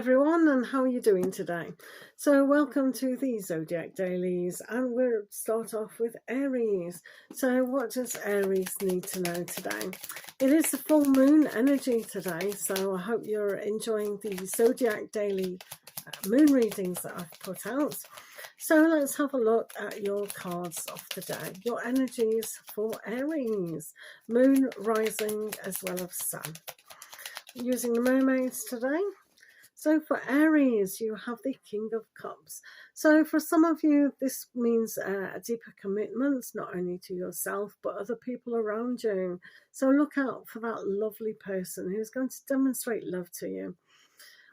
Everyone, and how are you doing today? So welcome to the Zodiac Dailies, and we'll start off with Aries. So what does Aries need to know today? It is the full moon energy today, so I hope you're enjoying the Zodiac Daily moon readings that I've put out. So let's have a look at your cards of the day. Your energies for Aries, moon, rising, as well as sun. Using the mermaids today. So for Aries, you have the King of Cups. So for some of you, this means a deeper commitment, not only to yourself, but other people around you. So look out for that lovely person who's going to demonstrate love to you.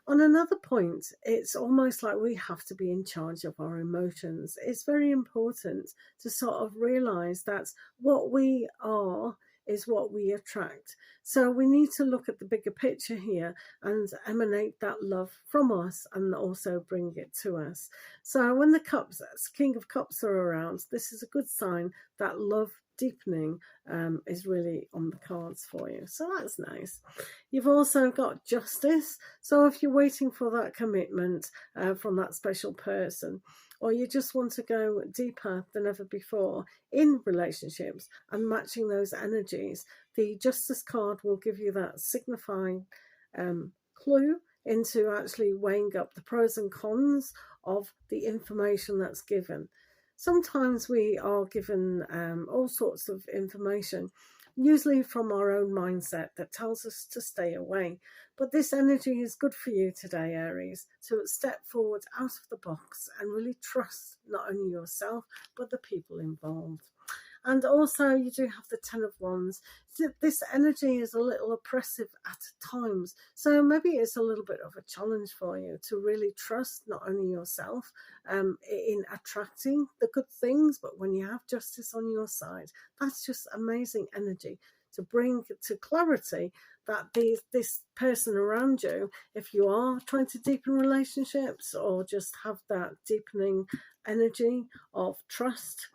On another point, it's almost like we have to be in charge of our emotions. It's very important to sort of realize that what we are is what we attract. So we need to look at the bigger picture here and emanate that love from us and also bring it to us. So when the cups, King of Cups are around, this is a good sign that love deepening is really on the cards for you. So that's nice. You've also got Justice. So if you're waiting for that commitment from that special person, or you just want to go deeper than ever before in relationships and matching those energies, the Justice card will give you that signifying clue into actually weighing up the pros and cons of the information that's given. Sometimes we are given all sorts of information, usually from our own mindset, that tells us to stay away. But this energy is good for you today, Aries, to step forward out of the box and really trust not only yourself, but the people involved. And also you do have the Ten of Wands. This energy is a little oppressive at times. So maybe it's a little bit of a challenge for you to really trust not only yourself in attracting the good things, but when you have justice on your side, that's just amazing energy to bring to clarity that this person around you, if you are trying to deepen relationships or just have that deepening energy of trust.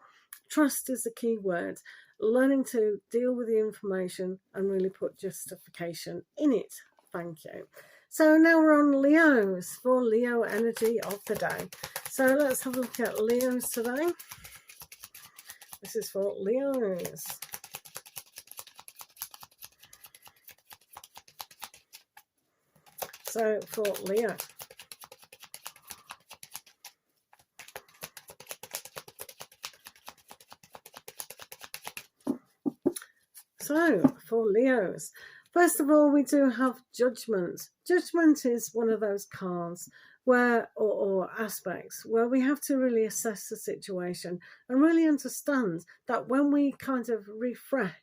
Trust is the key word. Learning to deal with the information and really put justification in it. Thank you. So now we're on Leos for Leo energy of the day. So let's have a look at Leos today. This is for Leos. So for Leo. So, for Leos, first of all, we do have Judgment. Judgment is one of those cards where, or aspects, where we have to really assess the situation and really understand that when we kind of refresh,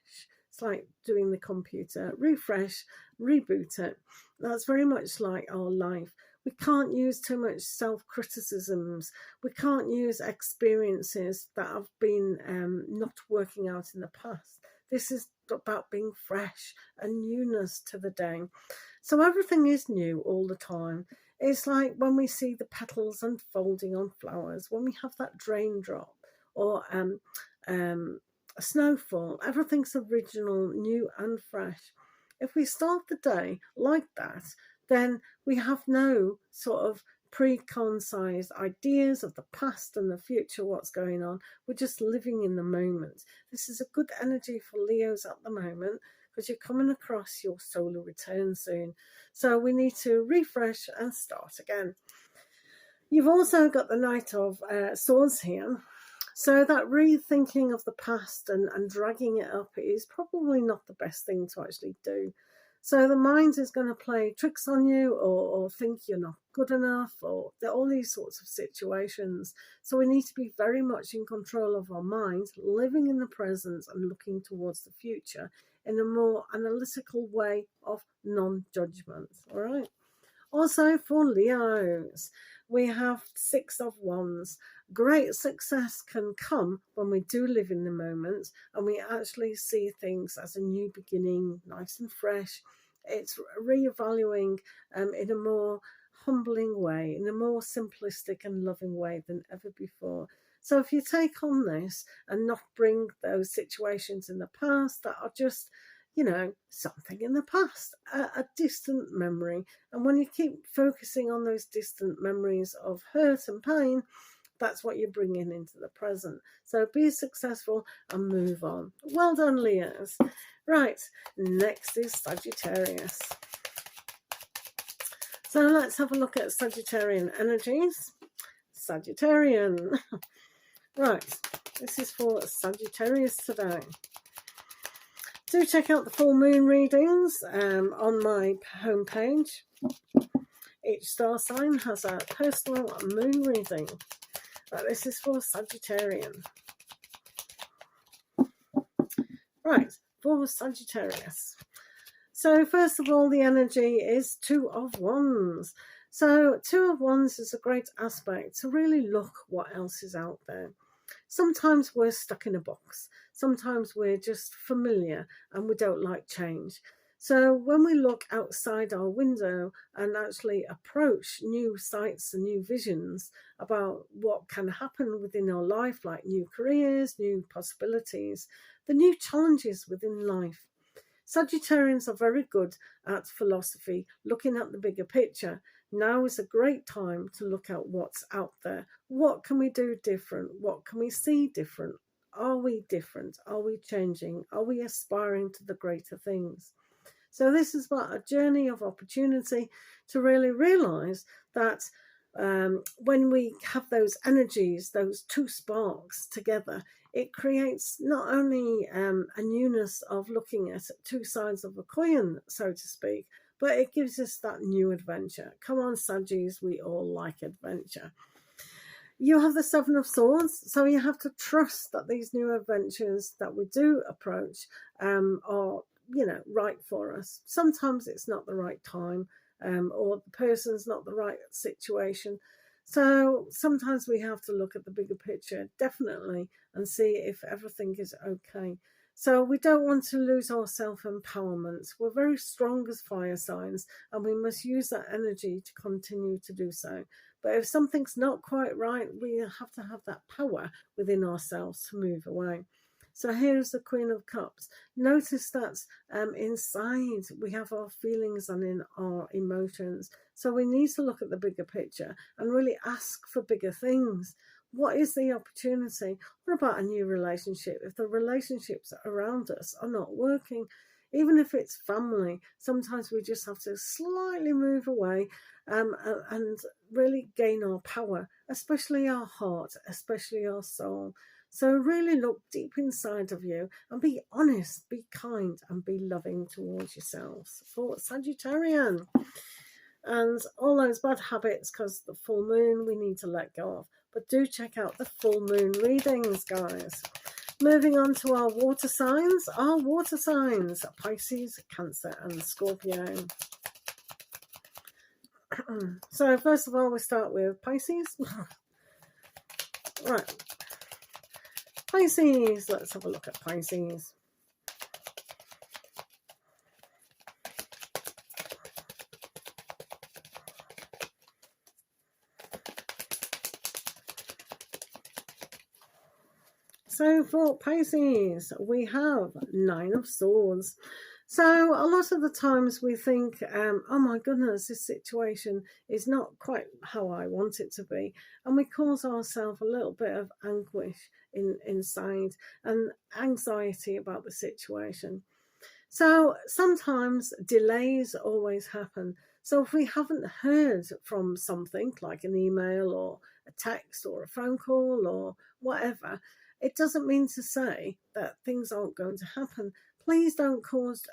it's like doing the computer, refresh, reboot it. That's very much like our life. We can't use too much self-criticisms. We can't use experiences that have been not working out in the past. This is about being fresh and newness to the day. So everything is new all the time. It's like when we see the petals unfolding on flowers, when we have that raindrop or a snowfall, everything's original, new and fresh. If we start the day like that, then we have no sort of preconceived ideas of the past and the future, what's going on. We're just living in the moment. This is a good energy for Leos at the moment because you're coming across your solar return soon. So we need to refresh and start again. You've also got the Knight of Swords here. So that rethinking of the past and dragging it up is probably not the best thing to actually do. So the mind is going to play tricks on you or think you're not good enough or all these sorts of situations. So we need to be very much in control of our mind, living in the present and looking towards the future in a more analytical way of non-judgment. All right. Also for Leos, we have Six of Wands. Great success can come when we do live in the moment and we actually see things as a new beginning, nice and fresh. It's reevaluating in a more humbling way, in a more simplistic and loving way than ever before. So if you take on this and not bring those situations in the past that are just, something in the past, a distant memory. And when you keep focusing on those distant memories of hurt and pain, that's what you're bringing into the present. So be successful and move on. Well done, Leos. Right, next is Sagittarius. So let's have a look at Sagittarian energies. Sagittarian. Right, this is for Sagittarius today. Do check out the full moon readings on my homepage. Each star sign has a personal moon reading. But this is for Sagittarian. Right, for Sagittarius. So first of all, the energy is Two of Wands. So Two of Wands is a great aspect to really look what else is out there. Sometimes we're stuck in a box. Sometimes we're just familiar and we don't like change. So when we look outside our window and actually approach new sights and new visions about what can happen within our life, like new careers, new possibilities, the new challenges within life. Sagittarians are very good at philosophy, looking at the bigger picture. Now is a great time to look at what's out there. What can we do different? What can we see different? Are we different? Are we changing? Are we aspiring to the greater things? So this is about a journey of opportunity to really realise that when we have those energies, those two sparks together, it creates not only a newness of looking at two sides of a coin, so to speak, but it gives us that new adventure. Come on, Saggies, we all like adventure. You have the Seven of Swords, so you have to trust that these new adventures that we do approach are right for us. Sometimes it's not the right time or the person's not the right situation. So sometimes we have to look at the bigger picture, definitely, and see if everything is okay. So we don't want to lose our self-empowerment. We're very strong as fire signs, and we must use that energy to continue to do so. But if something's not quite right, we have to have that power within ourselves to move away. So here's the Queen of Cups. Notice that inside we have our feelings and in our emotions. So we need to look at the bigger picture and really ask for bigger things. What is the opportunity? What about a new relationship? If the relationships around us are not working, even if it's family, sometimes we just have to slightly move away and really gain our power, especially our heart, especially our soul. So really look deep inside of you and be honest, be kind, and be loving towards yourselves. For Sagittarian. And all those bad habits, because the full moon, we need to let go of. But do check out the full moon readings, guys. Moving on to our water signs. Our water signs, Pisces, Cancer and Scorpio. So first of all, we start with Pisces. Right. Pisces, let's have a look at Pisces. So for Pisces, we have Nine of Swords. So a lot of the times we think, oh my goodness, this situation is not quite how I want it to be. And we cause ourselves a little bit of anguish inside and anxiety about the situation. So sometimes delays always happen. So if we haven't heard from something like an email or a text or a phone call or whatever, it doesn't mean to say that things aren't going to happen. Please don't cause,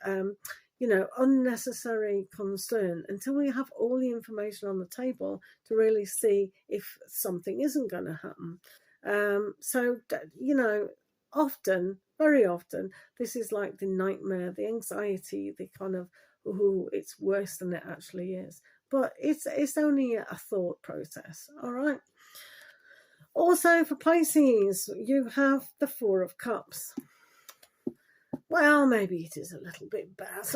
unnecessary concern until we have all the information on the table to really see if something isn't going to happen. Often, very often, this is like the nightmare, the anxiety, the kind of, oh, it's worse than it actually is. But it's only a thought process, all right? Also for Pisces, you have the Four of Cups. Well, maybe it is a little bit bad.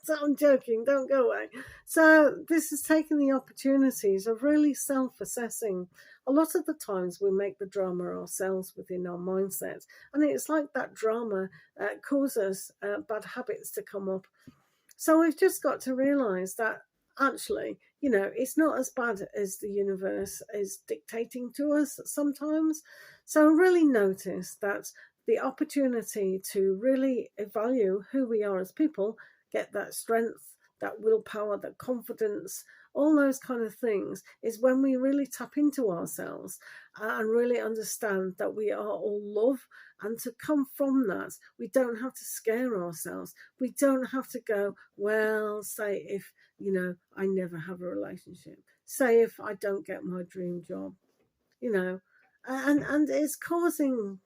So I'm joking, don't go away. So this is taking the opportunities of really self-assessing. A lot of the times we make the drama ourselves within our mindsets, and it's like that drama causes bad habits to come up. So we've just got to realise that actually, it's not as bad as the universe is dictating to us sometimes. So really notice that the opportunity to really evaluate who we are as people, get that strength, that willpower, that confidence, all those kind of things, is when we really tap into ourselves and really understand that we are all love. And to come from that, we don't have to scare ourselves. We don't have to go, well, say if, I never have a relationship, say if I don't get my dream job, and it's causing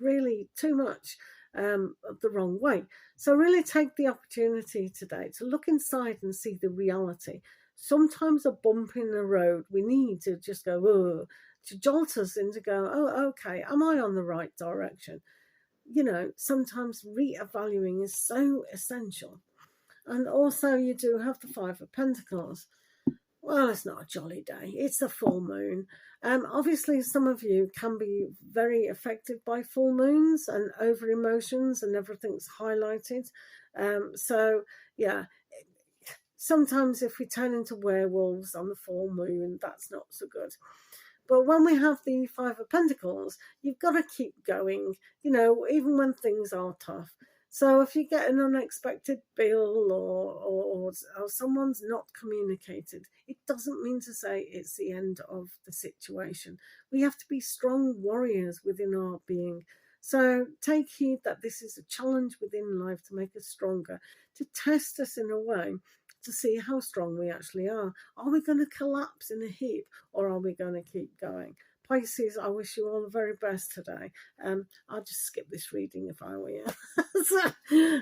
really too much the wrong way. So really take the opportunity today to look inside and see the reality. Sometimes a bump in the road, we need to just go, oh, to jolt us into go, oh, okay, am I on the right direction? Sometimes re-evaluating is so essential. And also you do have the Five of Pentacles. Well, it's not a jolly day. It's a full moon. Obviously, some of you can be very affected by full moons and over emotions, and everything's highlighted. So, yeah, sometimes if we turn into werewolves on the full moon, that's not so good. But when we have the Five of Pentacles, you've got to keep going, even when things are tough. So if you get an unexpected bill or someone's not communicated, it doesn't mean to say it's the end of the situation. We have to be strong warriors within our being. So take heed that this is a challenge within life to make us stronger, to test us in a way to see how strong we actually are. Are we going to collapse in a heap, or are we going to keep going? Pisces, I wish you all the very best today. I'll just skip this reading if I were you.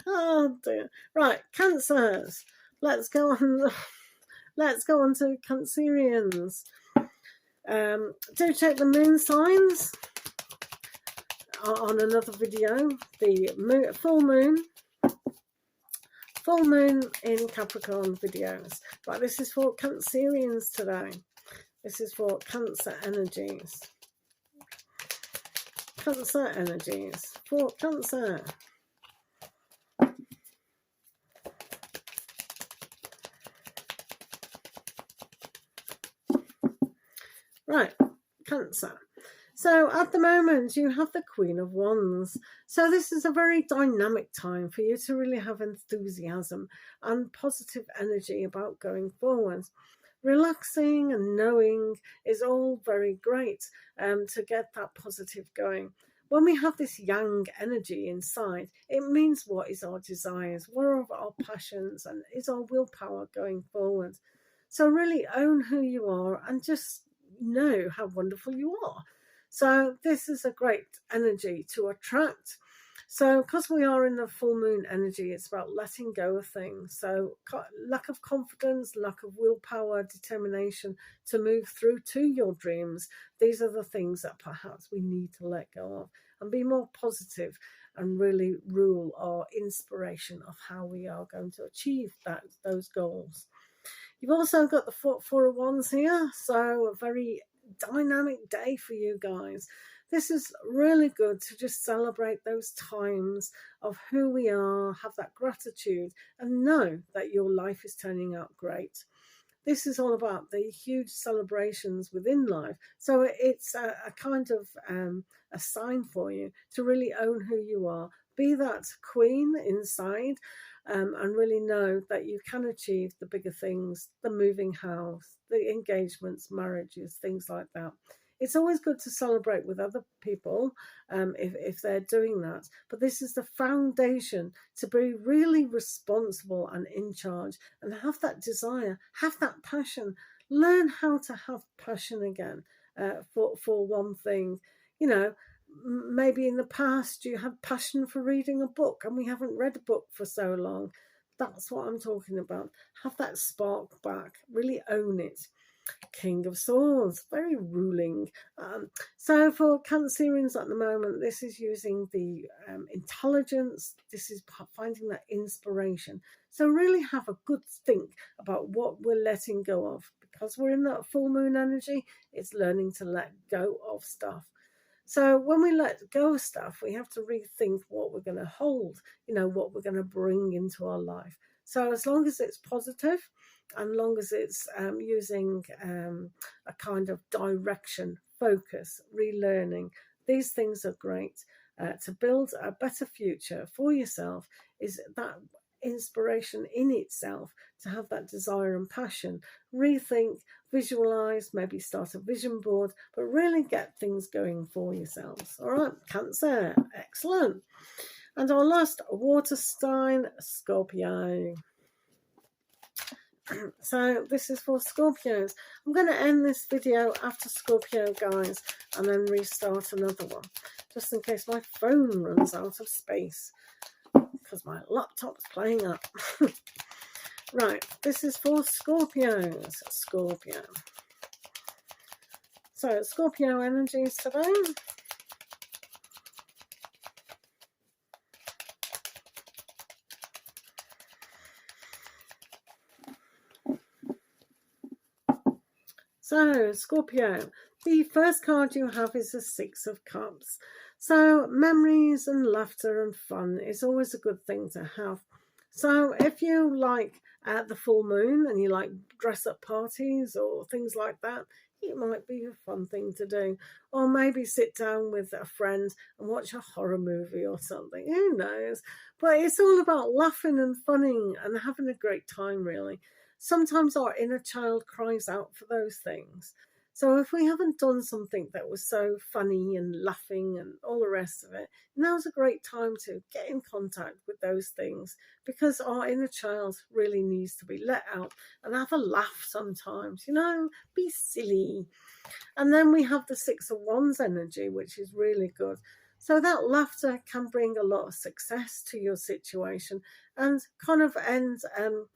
Oh dear. Right, Cancers. Let's go on. Let's go on to Cancerians. Do check the moon signs on another video. The full moon in Capricorn videos. Right, this is for Cancerians today. This is for Cancer energies. Cancer energies for Cancer. Right, Cancer. So at the moment you have the Queen of Wands. So this is a very dynamic time for you to really have enthusiasm and positive energy about going forward. Relaxing and knowing is all very great to get that positive going. When we have this yang energy inside, it means what is our desires, what are our passions, and is our willpower going forward. So really own who you are and just know how wonderful you are. So this is a great energy to attract. So because we are in the full moon energy, it's about letting go of things. So lack of confidence, lack of willpower, determination to move through to your dreams. These are the things that perhaps we need to let go of and be more positive and really rule our inspiration of how we are going to achieve those goals. You've also got the Four of Wands here. So a very dynamic day for you guys. This is really good to just celebrate those times of who we are, have that gratitude, and know that your life is turning out great. This is all about the huge celebrations within life. So it's a kind of a sign for you to really own who you are. Be that queen inside and really know that you can achieve the bigger things, the moving house, the engagements, marriages, things like that. It's always good to celebrate with other people if they're doing that. But this is the foundation to be really responsible and in charge and have that desire, have that passion. Learn how to have passion again for one thing. Maybe in the past you had passion for reading a book and we haven't read a book for so long. That's what I'm talking about. Have that spark back. Really own it. King of Swords, very ruling. So for Cancerians at the moment, this is using the intelligence. This is finding that inspiration. So really have a good think about what we're letting go of. Because we're in that full moon energy, it's learning to let go of stuff. So when we let go of stuff, we have to rethink what we're going to hold, what we're going to bring into our life. So as long as it's positive, and long as it's using a kind of direction, focus, relearning, these things are great. To build a better future for yourself is that inspiration in itself, to have that desire and passion. Rethink, visualize, maybe start a vision board, but really get things going for yourselves. All right, Cancer, excellent. And our last water sign, Scorpio. So this is for Scorpios. I'm going to end this video after Scorpio, guys, and then restart another one, just in case my phone runs out of space, because my laptop's playing up. Right, this is for Scorpios. Scorpio. So, Scorpio energies today. So, Scorpio, the first card you have is the Six of Cups. So, memories and laughter and fun is always a good thing to have. So, if you like the full moon and you like dress-up parties or things like that, it might be a fun thing to do. Or maybe sit down with a friend and watch a horror movie or something. Who knows? But it's all about laughing and funning and having a great time, really. Sometimes our inner child cries out for those things. So if we haven't done something that was so funny and laughing and all the rest of it, now's a great time to get in contact with those things, because our inner child really needs to be let out and have a laugh sometimes, be silly. And then we have the Six of Wands energy, which is really good. So that laughter can bring a lot of success to your situation and kind of end a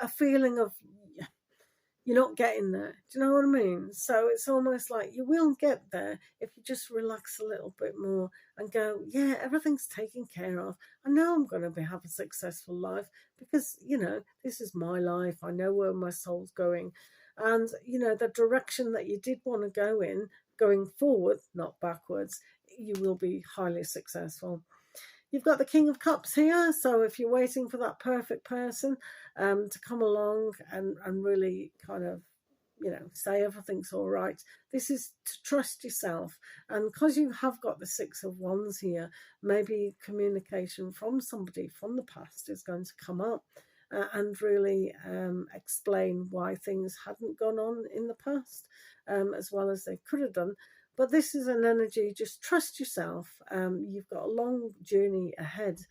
feeling of you're not getting there. Do you know what I mean? So it's almost like you will get there if you just relax a little bit more and go, yeah, everything's taken care of. I know I'm going to have a successful life because, this is my life. I know where my soul's going. And, the direction that you did want to go in, going forward, not backwards, you will be highly successful. You've got the King of Cups here, so if you're waiting for that perfect person to come along and really kind of, say everything's all right, this is to trust yourself. And because you have got the Six of Wands here, maybe communication from somebody from the past is going to come up and really explain why things hadn't gone on in the past as well as they could have done. But this is an energy, just trust yourself. You've got a long journey ahead,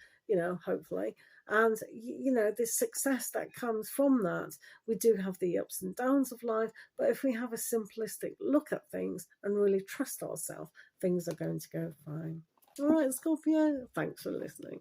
hopefully. And, the success that comes from that, we do have the ups and downs of life. But if we have a simplistic look at things and really trust ourselves, things are going to go fine. All right, Scorpio, thanks for listening.